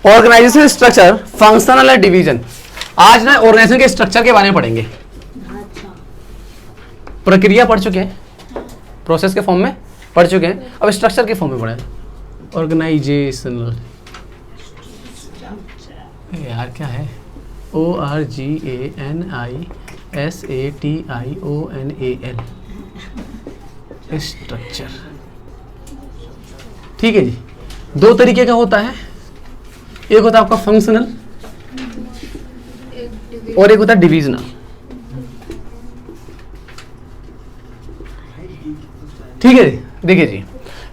Organisation structure, functional division. आज ना organisation के स्ट्रक्चर के बारे में पढ़ेंगे। प्रक्रिया पढ़ चुके हैं, प्रोसेस के फॉर्म में पढ़ चुके हैं, अब स्ट्रक्चर के फॉर्म में पढ़े। ऑर्गेनाइजेशनल, यार क्या है, ORGANISATIONAL, स्ट्रक्चर। ठीक है जी। दो तरीके का होता है, एक होता है आपका फंक्शनल और एक होता है डिविजनल। ठीक है, देखिए जी,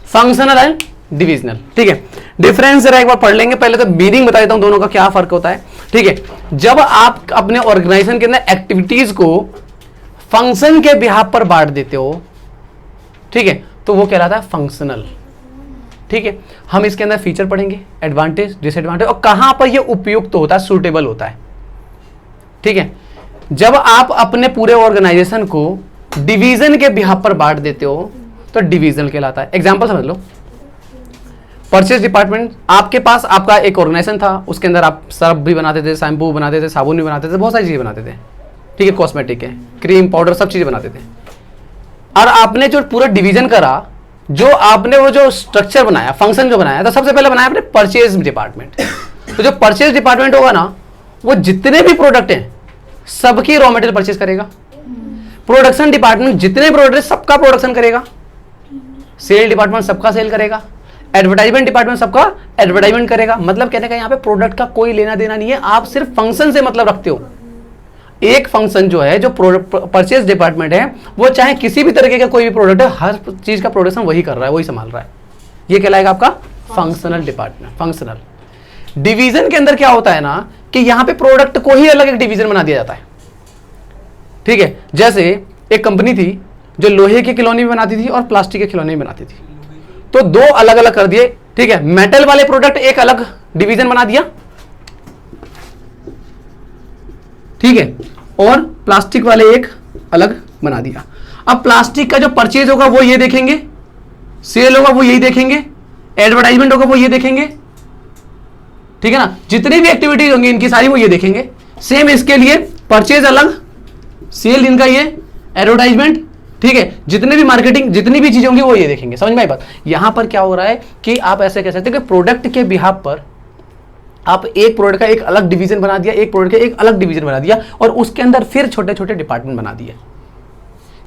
फंक्शनल एंड डिविजनल। ठीक है, डिफरेंस जरा एक बार पढ़ लेंगे। पहले तो मीनिंग बता देता हूं दोनों का क्या फर्क होता है। ठीक है, जब आप अपने ऑर्गेनाइजेशन के अंदर एक्टिविटीज को फंक्शन के बिहाफ पर बांट देते हो, ठीक है, तो वो कहलाता है फंक्शनल। ठीक है, हम इसके अंदर फीचर पढ़ेंगे, एडवांटेज, डिसएडवांटेज, और कहां पर ये उपयुक्त होता है, सूटेबल होता है। ठीक है, जब आप अपने पूरे ऑर्गेनाइजेशन को डिवीजन के बिहाफ पर बांट देते हो तो डिवीजन कहलाता है। एग्जांपल समझ लो, परचेज डिपार्टमेंट, आपके पास आपका एक ऑर्गेनाइजेशन था, उसके अंदर आप सर्फ भी बनाते थे, शैम्पू बनाते थे, साबुन भी बनाते थे, बहुत सारी चीजें बनाते थे। ठीक है, कॉस्मेटिक है, क्रीम पाउडर, सब चीजें बनाते थे। और आपने जो पूरा डिवीजन करा, जो आपने वो जो स्ट्रक्चर बनाया, फंक्शन जो बनाया, तो सबसे पहले बनाया आपने परचेज डिपार्टमेंट। तो जो परचेज डिपार्टमेंट होगा ना, वो जितने भी प्रोडक्ट हैं सबकी रॉ मटेरियल परचेज करेगा। प्रोडक्शन डिपार्टमेंट जितने प्रोडक्ट सबका प्रोडक्शन करेगा। सेल डिपार्टमेंट सबका सेल करेगा। एडवर्टाइजमेंट डिपार्टमेंट सबका एडवर्टाइजमेंट करेगा। मतलब कहने का यहाँ पे प्रोडक्ट का कोई लेना देना नहीं है, आप सिर्फ फंक्शन से मतलब रखते हो। एक फंक्शन जो है, जो परचेज डिपार्टमेंट है, वो चाहे किसी भी तरीके का कोई भी प्रोडक्ट है, हर चीज का प्रोडक्शन वही कर रहा है, वही संभाल रहा है। ये कहलाएगा आपका फंक्शनल डिपार्टमेंट, फंक्शनल। डिवीजन के अंदर क्या होता है ना, कि यहां पे प्रोडक्ट को ही अलग एक डिवीजन बना दिया जाता है। ठीक है, जैसे एक कंपनी थी जो लोहे के खिलौने भी बनाती थी और प्लास्टिक के खिलौने भी बनाती थी, तो दो अलग अलग कर दिए। ठीक है, मेटल वाले प्रोडक्ट एक अलग डिवीजन बना दिया, ठीक है, और प्लास्टिक वाले एक अलग बना दिया। अब प्लास्टिक का जो परचेज होगा वो ये देखेंगे, सेल होगा वो यही देखेंगे, एडवर्टाइजमेंट होगा वो ये देखेंगे। ठीक है ना, जितनी भी एक्टिविटीज होंगी इनकी सारी वो ये देखेंगे। सेम इसके लिए परचेज अलग, सेल इनका ये, एडवर्टाइजमेंट, ठीक है, जितने भी मार्केटिंग, जितनी भी चीजें होंगी वो ये देखेंगे। समझ में आई बात? यहां पर क्या हो रहा है कि आप ऐसे कह सकते हैं कि प्रोडक्ट के बिहाफ पर आप एक प्रोडक्ट का एक अलग डिवीजन बना दिया, एक प्रोडक्ट का एक अलग डिवीजन बना दिया, और उसके अंदर फिर छोटे छोटे डिपार्टमेंट बना दिए।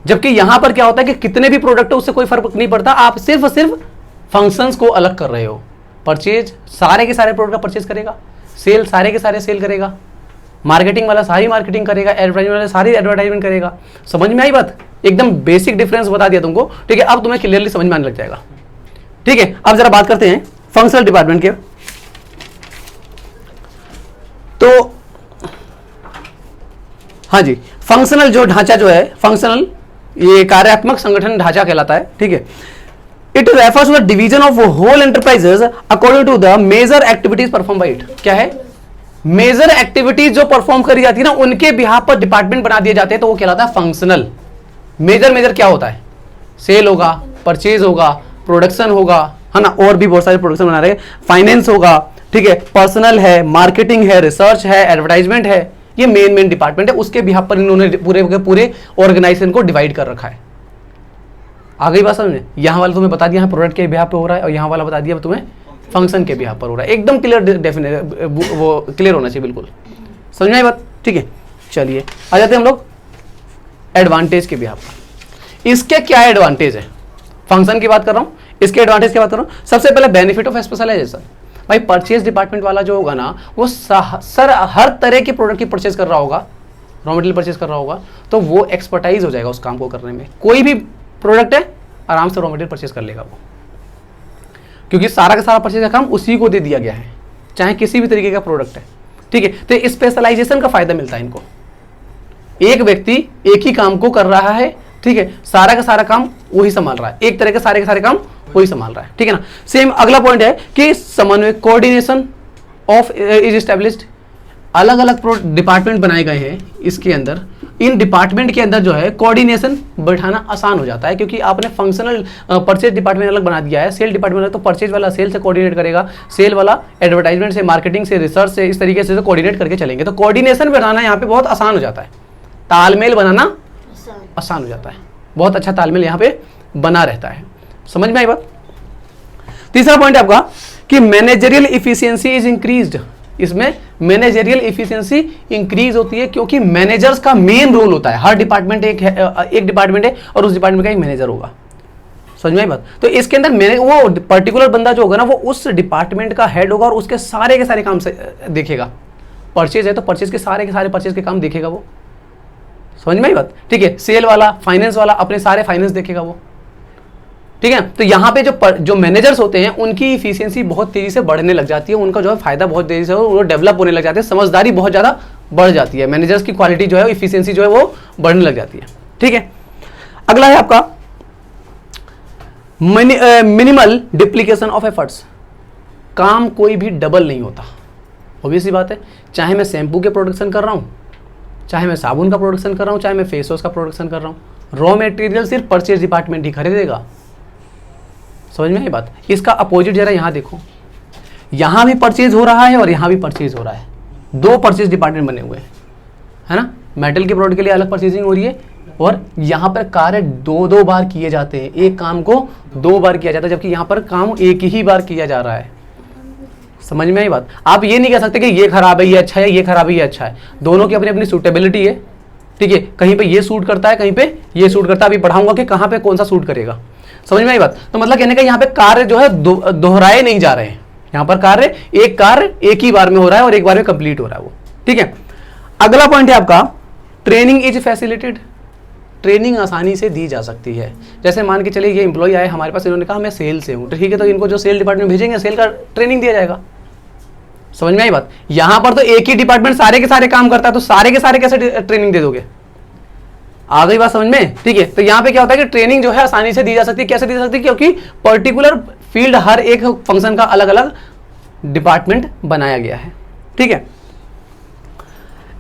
जबकि यहां पर क्या होता है कि कितने भी प्रोडक्ट हो उससे कोई फर्क नहीं पड़ता, आप सिर्फ फंक्शंस को अलग कर रहे हो। परचेज सारे के सारे प्रोडक्ट का परचेज करेगा, सेल सारे के सारे सेल करेगा, मार्केटिंग वाला सारी मार्केटिंग करेगा, एडवर्टाइजमेंट वाला सारी एडवर्टाइजमेंट करेगा। समझ में आई बात? एकदम बेसिक डिफरेंस बता दिया तुमको। ठीक है, अब तुम्हें क्लियरली समझ में आने लग जाएगा। ठीक है, अब जरा बात करते हैं फंक्शनल डिपार्टमेंट के। तो हाँ जी, फंक्शनल जो ढांचा जो है, फंक्शनल ये कार्यात्मक संगठन ढांचा कहलाता है। ठीक है, it refers to the division of whole enterprises according to the major activities perform by it. क्या है? मेजर एक्टिविटीज जो परफॉर्म करी जाती है ना, उनके बिहाफ पर डिपार्टमेंट बना दिए जाते हैं, तो वो कहलाता है फंक्शनल। मेजर क्या होता है? सेल होगा, परचेज होगा, प्रोडक्शन होगा, है ना, और भी बहुत सारे प्रोडक्शन बना रहे हैं, फाइनेंस होगा, ठीक है, पर्सनल है, मार्केटिंग है, रिसर्च है, एडवर्टाइजमेंट है। ये मेन डिपार्टमेंट है, उसके बिहाफ पर इन्होंने पूरे ऑर्गेनाइजेशन को डिवाइड कर रखा है। आ गई बात समझ में? यहां वाला तुम्हें बता दिया प्रोडक्ट के बिहाफ पे हो रहा है, और यहां वाला बता दिया तुम्हें फंक्शन के बिहाफ पर हो रहा है। एकदम क्लियर, डेफिनेट वो क्लियर होना चाहिए, बिल्कुल समझ में आई बात? ठीक है, चलिए आ जाते हैं हम लोग एडवांटेज के बिहाफ पर। इसके क्या एडवांटेज है? फंक्शन की बात कर रहा हूं, इसके एडवांटेज की बात कर रहा हूं। सबसे पहले बेनिफिट ऑफ स्पेशलाइजेशन। भाई परचेज डिपार्टमेंट वाला जो होगा ना, वो सर हर तरह के प्रोडक्ट की परचेज कर रहा होगा, रॉ मटेरियल परचेज कर रहा होगा, तो वो एक्सपर्टाइज हो जाएगा उस काम को करने में। कोई भी प्रोडक्ट है आराम से रॉ मटेरियल परचेज कर लेगा वो, क्योंकि सारा का सारा परचेज का काम उसी को दे दिया गया है, चाहे किसी भी तरीके का प्रोडक्ट है। ठीक है, तो स्पेशलाइजेशन का फायदा मिलता है इनको। एक व्यक्ति एक ही काम को कर रहा है, ठीक है, सारा का सारा काम वही संभाल रहा है, एक तरह के सारे काम वही संभाल रहा है। ठीक है ना। सेम अगला पॉइंट है कि समन्वय, कोऑर्डिनेशन ऑफ इज एस्टैब्लिश्ड। अलग अलग डिपार्टमेंट बनाए गए हैं इसके अंदर, इन डिपार्टमेंट के अंदर जो है कोऑर्डिनेशन बैठाना आसान हो जाता है, क्योंकि आपने फंक्शनल परचेज डिपार्टमेंट अलग बना दिया है, सेल डिपार्टमेंट अलग, तो परचेज वाला सेल से कोऑर्डिनेट करेगा, सेल वाला एडवर्टाइजमेंट से, मार्केटिंग से, रिसर्च से, इस तरीके से कोऑर्डिनेट करके चलेंगे। तो कोऑर्डिनेशन बैठाना यहाँ पे बहुत आसान हो जाता है, तालमेल बनाना आसान हो जाता है, बहुत अच्छा तालमेल यहाँ पे बना रहता है। समझ में आई बात। तीसरा पॉइंट है आपका कि मैनेजरियल इफिशियंसी इज इंक्रीज्ड। इसमें मैनेजरियल इफिशियंसी इंक्रीज होती है क्योंकि मैनेजर्स का मेन रोल होता है, हर डिपार्टमेंट एक डिपार्टमेंट है और उस डिपार्टमेंट का एक मैनेजर होगा। समझ में आई बात। तो इसके अंदर वो पर्टिकुलर बंदा जो होगा ना वो उस डिपार्टमेंट का हेड होगा और उसके सारे काम से देखेगा। परचेज है तो परचेज के सारे परचेज के काम देखेगा वो। समझ में आई बात। ठीक है, सेल वाला, फाइनेंस वाला अपने सारे फाइनेंस देखेगा वो। ठीक है, तो यहाँ पे जो मैनेजर्स होते हैं उनकी इफिशियंसी बहुत तेजी से बढ़ने लग जाती है, उनका जो है फायदा बहुत तेजी से वो डेवलप होने लग जाते हैं, समझदारी बहुत ज्यादा बढ़ जाती है, मैनेजर्स की क्वालिटी जो है इफिशियंसी जो है वो बढ़ने लग जाती है। ठीक है, अगला है आपका मिनिमल डिप्लीकेशन ऑफ एफर्ट्स। काम कोई भी डबल नहीं होता, ऑब्वियस सी बात है। चाहे मैं शैम्पू के प्रोडक्शन कर रहा हूँ, चाहे मैं साबुन का प्रोडक्शन कर रहा हूँ, चाहे मैं फेस वॉश का प्रोडक्शन कर रहा हूँ, रॉ मटेरियल सिर्फ परचेज डिपार्टमेंट ही खरीदेगा। समझ में आई बात। इसका अपोजिट जरा यहाँ देखो, यहाँ भी परचेज हो रहा है और यहाँ भी परचेज हो रहा है, दो परचेज डिपार्टमेंट बने हुए हैं, है ना। मेटल के प्रोडक्ट के लिए अलग परचेजिंग हो रही है और यहाँ पर कार्य दो बार किए जाते हैं, एक काम को 2 बार किया जाता है, जबकि यहाँ पर काम एक ही बार किया जा रहा है। समझ में आई बात। आप ये नहीं कह सकते कि ये खराब है ये अच्छा है, ये खराब है ये अच्छा है, दोनों की अपनी अपनी सूटेबिलिटी है। ठीक है, कहीं पे ये सूट करता है, कहीं पे ये सूट करता है। अभी पढ़ाऊंगा कि कहाँ पे कौन सा सूट करेगा। समझ में आई बात। तो मतलब कहने का यहाँ पे कार्य जो है दोहराए नहीं जा रहे हैं, यहाँ पर कार्य एक ही बार में हो रहा है और एक बार में कंप्लीट हो रहा है वो। ठीक है, अगला पॉइंट है आपका ट्रेनिंग इज फैसिलिटेटेड। ट्रेनिंग आसानी से दी जा सकती है। जैसे मान के चलिए ये एम्प्लॉय आए हमारे पास, इन्होंने कहा मैं सेल से हूँ, ठीक है, तो इनको जो सेल डिपार्टमेंट भेजेंगे सेल का ट्रेनिंग दिया जाएगा। समझ में आई बात। यहां पर तो एक ही डिपार्टमेंट सारे के सारे काम करता है, तो सारे के सारे कैसे ट्रेनिंग दे दोगे। आ गई बात समझ में। ठीक है, तो यहां पे क्या होता है कि ट्रेनिंग जो है आसानी से दी जा सकती है। कैसे दी जा सकती है, क्योंकि पर्टिकुलर फील्ड, हर एक फंक्शन का अलग अलग डिपार्टमेंट बनाया गया है। ठीक है,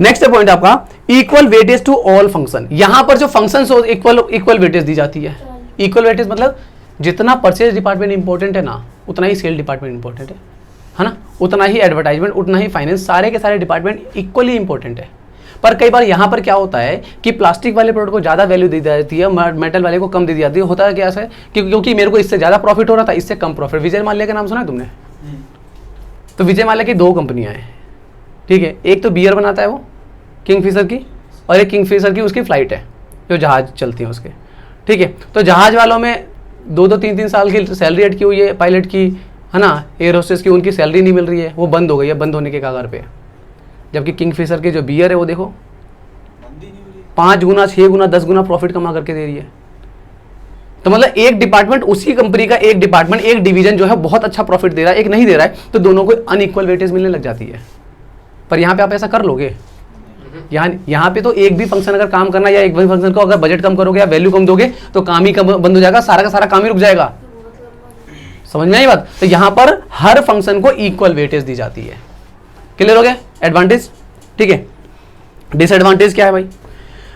नेक्स्ट पॉइंट आपका equal weightage to all function. यहां पर जो फंक्शन इक्वल वेटेज दी जाती है। इक्वल वेटेज मतलब जितना परचेज डिपार्टमेंट इंपॉर्टेंट है ना, उतना ही सेल डिपार्टमेंट इंपॉर्टेंट है ना, उतना ही एडवर्टाइजमेंट, उतना ही फाइनेंस, सारे के सारे डिपार्टमेंट इक्वली इंपॉर्टेंट है। पर कई बार यहाँ पर क्या होता है कि प्लास्टिक वाले प्रोडक्ट को ज़्यादा वैल्यू दी जाती है, मेटल वाले को कम दी जाती है। होता है क्या है, क्योंकि मेरे को इससे ज़्यादा प्रॉफिट हो रहा था, इससे कम प्रॉफिट। विजय माल्या का नाम सुना है तुमने। तो विजय माल्या की 2 कंपनियां हैं। ठीक है, एक तो बियर बनाता है वो किंगफिशर की, और एक किंगफिशर की उसकी फ्लाइट है जो जहाज चलती है उसके। ठीक है, तो जहाज वालों में 2-2, 3-3 साल की सैलरी अटकी हुई है, पायलट की, है ना, एयर होस्टेस की, उनकी सैलरी नहीं मिल रही है, वो बंद हो गई है, बंद होने के कगार पे। जबकि किंगफिशर की जो बियर है वो देखो 5 गुना, 6 गुना, 10 गुना प्रॉफिट कमा करके दे रही है। तो मतलब एक डिपार्टमेंट, उसी कंपनी का एक डिपार्टमेंट, एक डिवीजन जो है बहुत अच्छा प्रॉफिट दे रहा है, एक नहीं दे रहा है, तो दोनों को अनइक्वल वेटेज मिलने लग जाती है। पर यहाँ पे आप ऐसा कर लोगे। यहाँ पे तो एक भी फंक्शन अगर काम करना, या एक भी फंक्शन को अगर बजट कम करोगे या वैल्यू कम दोगे तो काम ही कम बंद हो जाएगा, सारा का सारा काम ही रुक जाएगा। समझ में आई बात। तो यहाँ पर हर फंक्शन को इक्वल वेटेज दी जाती है। क्लियर हो गया एडवांटेज। ठीक है, डिसएडवांटेज क्या है भाई,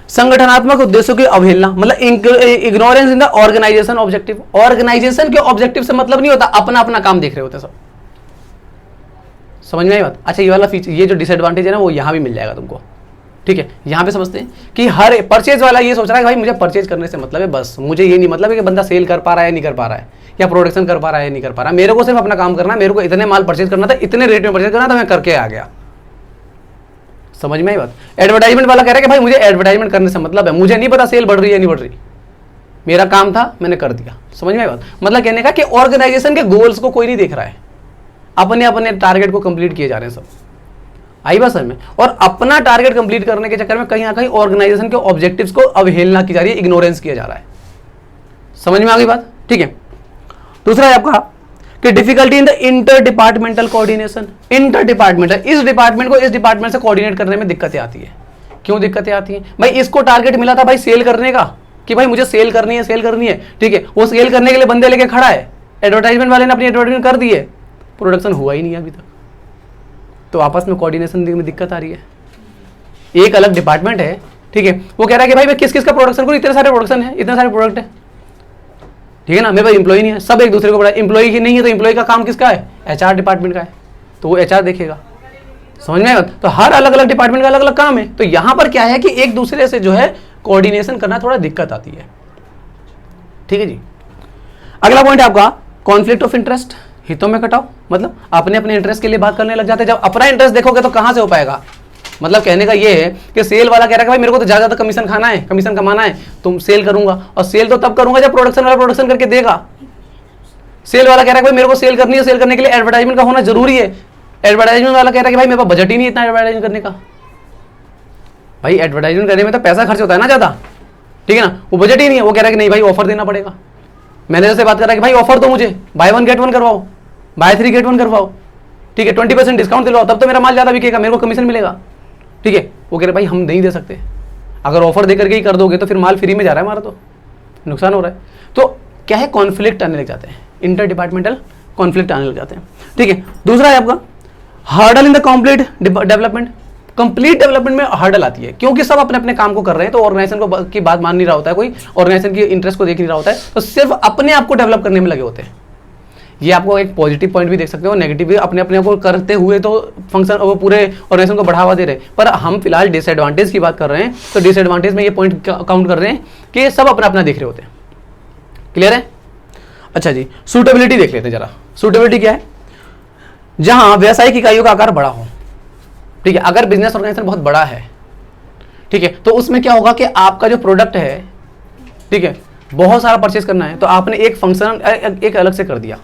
संगठनात्मक उद्देश्यों की अवहेलना, मतलब ignorance in the organisation objective. Organisation के ऑब्जेक्टिव से मतलब नहीं होता, अपना अपना काम देख रहे होते सब। समझ में आई बात। अच्छा, ये वाला फीचर, ये जो डिसएडवांटेज है ना, वो यहाँ भी मिल जाएगा तुमको। ठीक है, यहाँ पे समझते हैं कि हर परचेज वाला ये सोच रहा है कि भाई मुझे परचेज करने से मतलब है, बस मुझे ये नहीं मतलब है कि बंदा सेल कर पा रहा है नहीं कर पा रहा है, या प्रोडक्शन कर पा रहा है नहीं कर पा रहा है। मेरे को सिर्फ अपना काम करना है, मेरे को इतने माल परचेज करना था, इतने रेट में परचेज करना था, मैं करके आ गया। समझ में आई बात। एडवर्टाइजमेंट वाला कह रहा है कि भाई मुझे एडवर्टाइजमेंट करने से मतलब है, मुझे नहीं पता सेल बढ़ रही है नहीं बढ़ रही, मेरा काम था मैंने कर दिया। समझ में आई बात। मतलब कहने का कि ऑर्गेनाइजेशन के गोल्स को कोई नहीं देख रहा है, अपने अपने टारगेट को कंप्लीट किए जा रहे हैं सब। आई बात समझ में। और अपना टारगेट कंप्लीट करने के चक्कर में कहीं ना कहीं ऑर्गेनाइजेशन के ऑब्जेक्टिव्स को अवहेलना की जा रही है, इग्नोरेंस किया जा रहा है। समझ में आ गई बात। ठीक है, दूसरा है आपका कि difficulty in the inter departmental coordination. Inter departmental, इस डिपार्टमेंट को इस डिपार्टमेंट से कोऑर्डिनेट करने में दिक्कतें आती है। क्यों दिक्कतें आती हैं भाई, इसको टारगेट मिला था भाई सेल करने का, कि भाई मुझे सेल करनी है, सेल करनी है। ठीक है, वो सेल करने के लिए बंदे लेके खड़ा है, एडवर्टाइजमेंट वाले ने अपनी एडवर्टाइजमेंट कर दी है, प्रोडक्शन हुआ ही नहीं अभी तक। तो आपस में कोऑर्डिनेशन में दिक्कत आ रही है। एक अलग डिपार्टमेंट है, ठीक है, वो कह रहा है कि भाई मैं किस किस का प्रोडक्शन करूँ, इतने सारे प्रोडक्शन है, इतने सारे प्रोडक्ट है, ठीक है ना, मेरे पास एम्प्लॉय नहीं है, सब एक दूसरे को बड़ा, एम्प्लॉय की नहीं है तो एम्प्लॉय का काम किसका है, एचआर डिपार्टमेंट का है, तो वो एचआर देखेगा। समझ में आएगा? तो हर अलग अलग डिपार्टमेंट का अलग अलग काम है। तो यहां पर क्या है कि एक दूसरे से जो है कोऑर्डिनेशन करना थोड़ा दिक्कत आती है, ठीक है जी। अगला पॉइंट है आपका कॉन्फ्लिक्ट ऑफ इंटरेस्ट, हितों में कटाव, मतलब अपने अपने इंटरेस्ट के लिए बात करने लग जाते हैं। जब अपना इंटरेस्ट देखोगे तो कहां से हो पाएगा, मतलब कहने का ये है कि सेल वाला कह रहा है कि भाई मेरे को तो ज्यादा कमीशन खाना है, कमीशन कमाना है, तुम सेल करूंगा, और सेल तो तब करूंगा जब प्रोडक्शन वाला प्रोडक्शन करके देगा। सेल वाला कह रहा है भाई मेरे को सेल करनी है, सेल करने के लिए एडवर्टाइजमेंट का होना जरूरी है। एडवर्टाइजमेंट वाला कह रहा है कि भाई मेरे पास बजट ही नहीं इतना एडवर्टाइजमेंट करने का। भाई एडवर्टाइजमेंट करने में तो पैसा खर्च होता है ना ज्यादा, ठीक है ना, वो बजट ही नहीं है, वो कह रहा है कि नहीं भाई ऑफर देना पड़ेगा। मैनेजर से बात कर रहा है कि भाई ऑफर दो मुझे, बाय 1 गेट 1 करवाओ, बाय 3 गेट 1 करवाओ, ठीक है, 20% डिस्काउंट दिलवाओ, तब तो मेरा माल ज्यादा बिकेगा, मेरे को कमीशन मिलेगा, ठीक है। वो कह रहे भाई हम नहीं दे सकते, अगर ऑफर देकर के ही कर दोगे तो फिर माल फ्री में जा रहा है हमारा, तो नुकसान हो रहा है। तो क्या है, कॉन्फ्लिक्ट आने लग जाते हैं, इंटर डिपार्टमेंटल कॉन्फ्लिक्ट आने लग जाते हैं, ठीक है। दूसरा है आपका hurdle in the complete development. Complete development में हर्डल आती है क्योंकि सब अपने अपने काम को कर रहे हैं, तो ऑर्गेनाइजेशन को की बात मान नहीं रहा होता है, कोई ऑर्गेनाइजेशन की इंटरेस्ट को देख नहीं रहा होता है, तो सिर्फ अपने आप को डेवलप करने में लगे होते हैं। ये आपको एक पॉजिटिव पॉइंट भी देख सकते हो, नेगेटिव भी, अपने अपने को करते हुए तो फंक्शन वो पूरे ऑर्गेनाइजेशन को बढ़ावा दे रहे हैं। पर हम फिलहाल डिसएडवांटेज की बात कर रहे हैं, तो डिसएडवांटेज में ये पॉइंट काउंट कर रहे हैं कि सब अपना अपना देख रहे होते हैं। क्लियर है? अच्छा जी, सूटेबिलिटी देख लेते हैं जरा। सूटेबिलिटी क्या है? जहां व्यावसायिक इकाइयों का आकार बड़ा हो, ठीक है, अगर बिजनेस ऑर्गेनाइजेशन बहुत बड़ा है, ठीक है, तो उसमें क्या होगा कि आपका जो प्रोडक्ट है, ठीक है, बहुत सारा परचेज करना है, तो आपने एक फंक्शन एक अलग से कर दिया,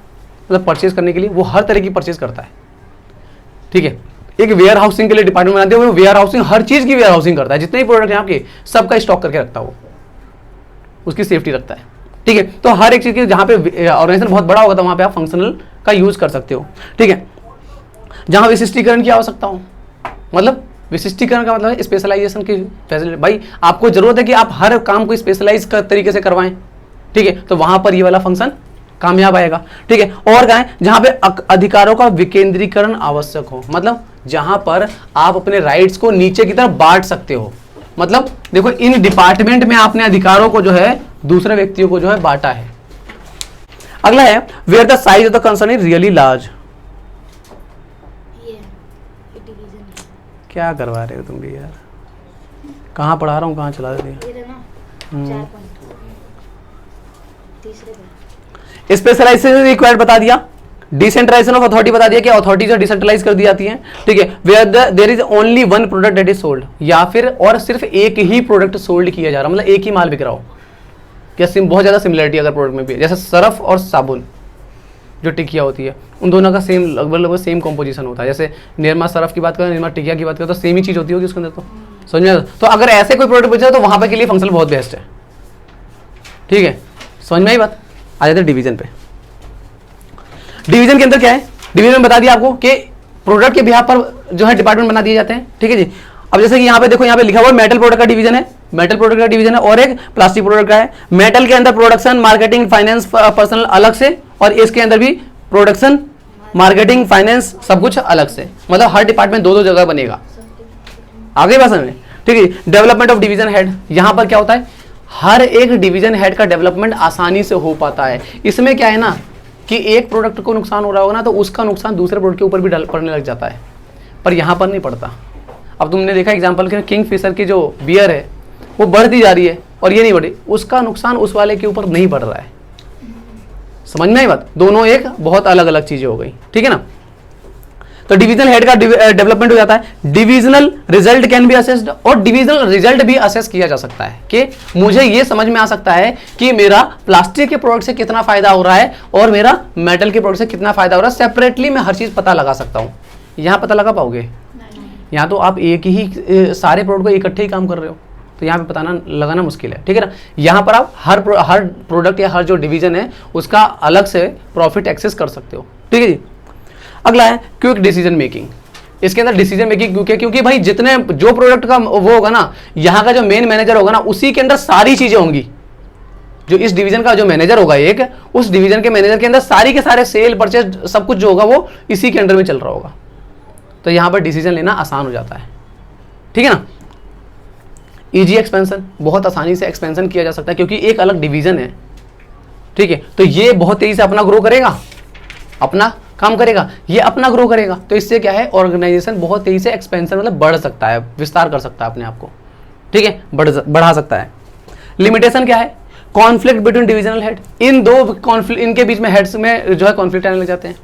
मतलब परचेज करने के लिए वो हर तरह की परचेज करता है, ठीक है। एक वेयर हाउसिंग के लिए डिपार्टमेंट बनाते हैं, वो वेयर हाउसिंग हर चीज की वेयर हाउसिंग करता है, जितने भी प्रोडक्ट हैं आपके सबका स्टॉक करके रखता है, वो उसकी सेफ्टी रखता है, ठीक है। तो हर एक चीज की जहां पे ऑर्गेनाइजेशन बहुत बड़ा होगा तो वहां पे आप फंक्शनल का यूज कर सकते हो, ठीक है। जहां विशिष्टीकरण की आवश्यकता हो, मतलब विशिष्टीकरण का मतलब है स्पेशलाइजेशन की फैसिलिटी। भाई आपको जरूरत है कि आप हर काम को स्पेशलाइज तरीके से करवाएं, ठीक है, तो वहां पर ये वाला फंक्शन कामयाब आएगा, ठीक है। और क्या है, जहां पे अधिकारों का विकेंद्रीकरण आवश्यक हो, मतलब जहां पर आप अपने राइट्स को नीचे की तरफ बांट सकते हो, मतलब देखो इन डिपार्टमेंट में आपने अधिकारों को जो है दूसरे व्यक्तियों को जो है बांटा है। अगला है where the size of the concern is really large. क्या करवा रहे हो तुम भी यार, कहाँ पढ़ा रहा हूँ कहाँ चला रहे हो। स्पेशलाइजेशन रिक्वायर्ड बता दिया, डिसेंट्रलाइजेशन ऑफ अथॉरिटी बता दिया कि अथॉरिटी जो डिसेंट्रलाइज कर दी जाती है, ठीक है। Where there is only one product that is sold, या फिर और सिर्फ एक ही प्रोडक्ट सोल्ड किया जा रहा, मतलब एक ही माल बिक रहा हो। क्या बहुत ज्यादा सिमिलरिटी अगर प्रोडक्ट में भी है, जैसे सर्फ और साबुन जो टिकिया होती है, उन दोनों का सेम लगभग सेम कॉम्पोजिशन होता है। जैसे निरमा सर्फ की बात करें, निरमा टिकिया की बात करें, तो सेम ही चीज होती होगी उसके अंदर, तो समझ में। तो अगर ऐसे कोई प्रोडक्ट बचे तो वहां पे के लिए फंक्शनल बहुत बेस्ट है, ठीक है। समझ में आई बात। आ जाते हैं डिवीजन पे। डिवीजन के अंदर क्या है, डिवीजन में बता दिया आपको कि प्रोडक्ट के बिहाफ पर जो है डिपार्टमेंट बना दिए जाते हैं, ठीक है जी। अब जैसे कि यहाँ पे देखो, यहाँ पे लिखा हुआ मेटल प्रोडक्ट का डिवीजन है, मेटल प्रोडक्ट का डिवीजन है, और एक प्लास्टिक प्रोडक्ट का है। मेटल के अंदर प्रोडक्शन, मार्केटिंग, फाइनेंस, पर्सनल अलग से, और इसके अंदर भी प्रोडक्शन, मार्केटिंग, फाइनेंस सब कुछ अलग से, मतलब हर डिपार्टमेंट दो दो जगह बनेगा। आगे बात समझ, ठीक है। डेवलपमेंट ऑफ डिवीजन हेड, यहाँ पर क्या होता है, हर एक डिवीजन हेड का डेवलपमेंट आसानी से हो पाता है। इसमें क्या है ना कि एक प्रोडक्ट को नुकसान हो रहा होगा ना, तो उसका नुकसान दूसरे प्रोडक्ट के ऊपर भी पड़ने लग जाता है, पर यहाँ पर नहीं पड़ता। अब तुमने देखा एग्जांपल के किंग फिशर की जो बियर है वो बढ़ती जा रही है और ये नहीं बढ़ी, उसका नुकसान उस वाले के ऊपर नहीं पड़ रहा है। समझ में आई बात, दोनों एक बहुत अलग अलग चीजें हो गई, ठीक है ना। तो डिविजनल हेड का डेवलपमेंट हो जाता है। Divisional result can be assessed, और डिविजनल रिजल्ट भी असेस किया जा सकता है कि मुझे ये समझ में आ सकता है कि मेरा प्लास्टिक के प्रोडक्ट से कितना फायदा हो रहा है और मेरा मेटल के प्रोडक्ट से कितना फायदा हो रहा है। सेपरेटली मैं हर चीज पता लगा सकता हूँ। यहाँ पता लगा पाओगे? यहाँ तो आप एक ही सारे प्रोडक्ट को इकट्ठे ही काम कर रहे हो, तो यहाँ पे पता लगाना मुश्किल है, ठीक है ना। यहाँ पर आप हर प्रोडक्ट या हर जो डिवीजन है उसका अलग से प्रॉफिट एक्सेस कर सकते हो, ठीक है जी। अगला है क्विक डिसीजन मेकिंग। इसके अंदर डिसीजन मेकिंग क्योंकि भाई जितने जो प्रोडक्ट का वो होगा ना, यहाँ का जो मेन मैनेजर होगा ना, उसी के अंदर सारी चीजें होंगी। जो इस डिवीजन का जो मैनेजर होगा एक, उस डिवीजन के मैनेजर के अंदर सारी के सारे सेल परचेज सब कुछ जो होगा वो इसी के अंडर में चल रहा होगा। तो यहाँ पर डिसीजन लेना आसान हो जाता है, ठीक है ना। इजी एक्सपेंशन, बहुत आसानी से एक्सपेंशन किया जा सकता है क्योंकि एक अलग डिवीजन है, ठीक है। तो ये बहुत तेजी से अपना ग्रो करेगा, अपना काम करेगा, ये अपना ग्रो करेगा, तो इससे क्या है, ऑर्गेनाइजेशन बहुत तेजी से एक्सपेंशन मतलब बढ़ सकता है, विस्तार कर सकता है अपने आप को, ठीक है, बढ़ा सकता है। लिमिटेशन क्या है, कॉन्फ्लिक्ट बिटवीन डिविजनल हेड, इन दो कॉन्फ्लिक्ट, इनके बीच में हेड्स में जो है कॉन्फ्लिक्ट आने लग जाते हैं,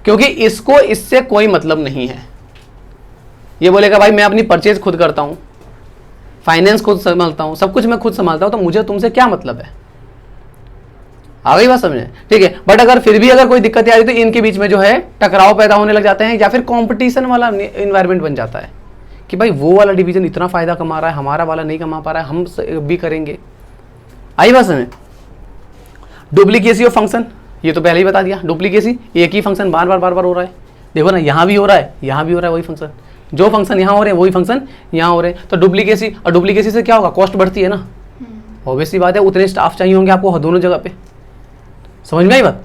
क्योंकि इसको इससे कोई मतलब नहीं है। ये बोलेगा भाई मैं अपनी परचेज खुद करता हूं, फाइनेंस खुद संभालता हूं, सब कुछ मैं खुद संभालता हूं, तो मुझे तुमसे क्या मतलब है, आ गई बात समझे, ठीक है। बट अगर फिर भी अगर कोई दिक्कत आ रही तो इनके बीच में जो है टकराव पैदा होने लग जाते हैं, या फिर कंपटीशन वाला इन्वायरमेंट बन जाता है कि भाई वो वाला डिवीजन इतना फायदा कमा रहा है, हमारा वाला नहीं कमा पा रहा है, हम भी करेंगे। आई बात समझे। डुप्लीकेसी ऑफ फंक्शन, ये तो पहले ही बता दिया, डुप्लीकेसी, एक ही फंक्शन बार बार हो रहा है, देखो ना, यहाँ भी हो रहा है, यहाँ भी हो रहा है वही फंक्शन, जो फंक्शन यहाँ हो रहे हैं वही फंक्शन यहाँ हो रहे हैं, तो डुप्लीकेसी, और डुप्लीकेसी से क्या होगा, कॉस्ट बढ़ती है ना, ऑब्वियसली बात है, उतने स्टाफ चाहिए होंगे आपको दोनों जगह पे, समझ में आई बात।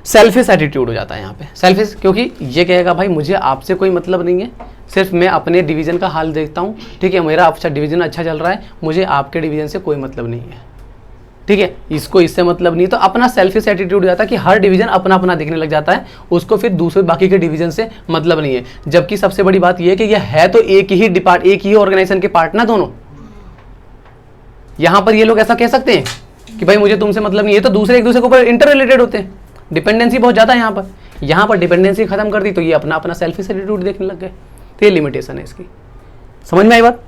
सेल्फिश एटीट्यूड हो जाता है यहाँ पे, सेल्फिश, क्योंकि ये कहेगा भाई मुझे आपसे कोई मतलब नहीं है, सिर्फ मैं अपने डिवीजन का हाल देखता हूँ, ठीक है, मेरा अच्छा डिवीजन अच्छा चल रहा है, मुझे आपके डिवीजन से कोई मतलब नहीं है, ठीक है, इसको इससे मतलब नहीं, तो अपना सेल्फिश एटीट्यूड हो जाता है कि हर डिवीजन अपना अपना देखने लग जाता है, उसको फिर दूसरे बाकी के डिवीजन से मतलब नहीं है। जबकि सबसे बड़ी बात यह है कि यह है तो एक ही ऑर्गेनाइजेशन के पार्ट ना दोनों। यहां पर ये लोग ऐसा कह सकते हैं कि भाई मुझे तुमसे मतलब नहीं है, तो दूसरे एक दूसरे के ऊपर इंटर रिलेटेड होते हैं, डिपेंडेंसी बहुत ज्यादा है यहाँ पर डिपेंडेंसी खत्म कर दी तो ये अपना अपना सेल्फिश एटीट्यूड देखने लग गए, तो ये लिमिटेशन है इसकी, समझ में आई बात।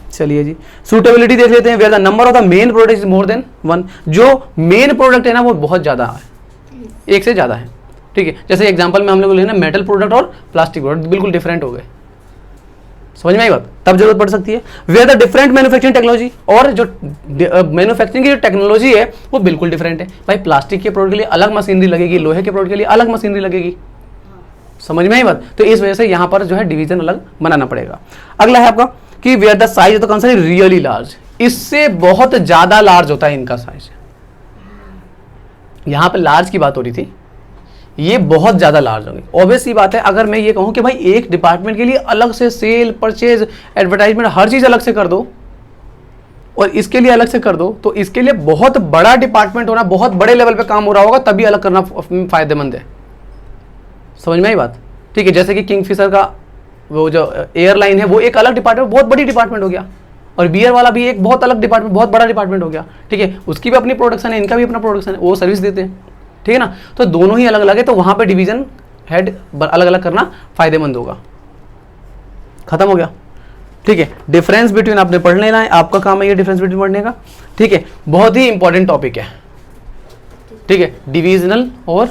चलिए जी, सूटेबिलिटी देख लेते हैं। Where the number of the main product is more than one, जो मेन प्रोडक्ट है ना वो बहुत ज्यादा है, एक से ज्यादा है, ठीक है। जैसे एग्जांपल में हम लोग लेना मेटल प्रोडक्ट और प्लास्टिक प्रोडक्ट बिल्कुल डिफरेंट हो गए, समझ में आई बात, तब जरूरत पड़ सकती है। Where the different manufacturing technology, और जो मैन्युफैक्चरिंग की जो टेक्नोलॉजी है वो बिल्कुल डिफरेंट है। भाई प्लास्टिक के प्रोडक्ट के लिए अलग मशीनरी लगेगी, लोहे के प्रोडक्ट के लिए अलग मशीनरी लगेगी, समझ में आई बात। तो इस वजह से यहाँ पर जो है डिवीजन अलग बनाना पड़ेगा। अगला है आपका कि where the size of the concern really large, इससे बहुत ज्यादा लार्ज होता है इनका साइज। यहां पर लार्ज की बात हो रही थी, ये बहुत ज्यादा लार्ज होंगे। ऑब्वियस ही बात है, अगर मैं ये कहूं कि भाई एक डिपार्टमेंट के लिए अलग से सेल, परचेज, एडवर्टाइजमेंट हर चीज अलग से कर दो और इसके लिए अलग से कर दो, तो इसके लिए बहुत बड़ा डिपार्टमेंट होना, बहुत बड़े लेवल पे काम हो रहा होगा, तभी अलग करना फायदेमंद है, समझ में आई बात, ठीक है। जैसे कि किंगफिशर का वो जो एयरलाइन है वो एक अलग डिपार्टमेंट, बहुत बड़ी डिपार्टमेंट हो गया, और बियर वाला भी एक बहुत अलग डिपार्टमेंट, बहुत बड़ा डिपार्टमेंट हो गया, ठीक है। उसकी भी अपनी प्रोडक्शन है, इनका भी अपना प्रोडक्शन है, वो सर्विस देते हैं, ठीक है ना। तो दोनों ही अलग अलग है, तो वहां पे डिवीजन हेड अलग अलग करना फायदेमंद होगा। खत्म हो गया, ठीक है। डिफरेंस बिटवीन आपने पढ़ लेना है, आपका काम है ये डिफरेंस बिटवीन पढ़ने का, ठीक है। बहुत ही इंपॉर्टेंट टॉपिक है, ठीक है, डिविजनल और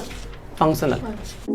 फंक्शनल।